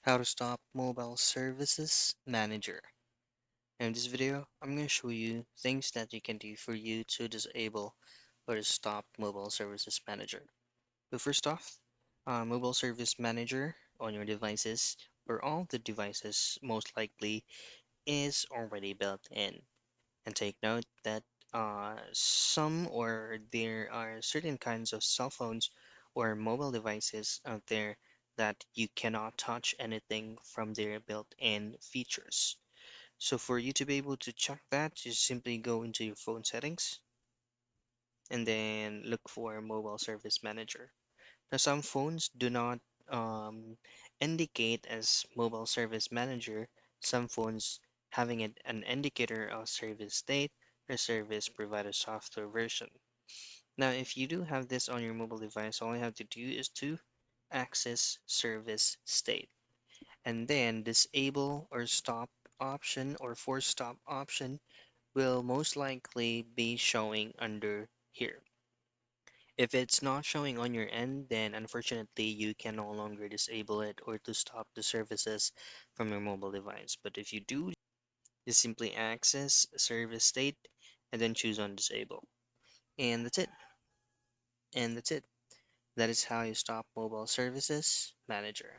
How to stop mobile services manager. In this video, I'm going to show you things that you can do for you to disable or to stop mobile services manager. But first off, mobile service manager on your devices or all the devices most likely is already built in. And take note that some or there are certain kinds of cell phones or mobile devices out there that you cannot touch anything from their built-in features. So for you to be able to check that, just simply go into your phone settings and then look for mobile service manager. Now some phones do not um, indicate as mobile service manager. Some phones having an indicator of service state or service provider software version. Now if you do have this on your mobile device, all you have to do is to access service state and then disable or stop option or force stop option will most likely be showing under here. If it's not showing on your end, then unfortunately you can no longer disable it or to stop the services from your mobile device. But if you do, just simply access service state and then choose on disable. And that's it. And that's it. That is how you stop mobile services manager.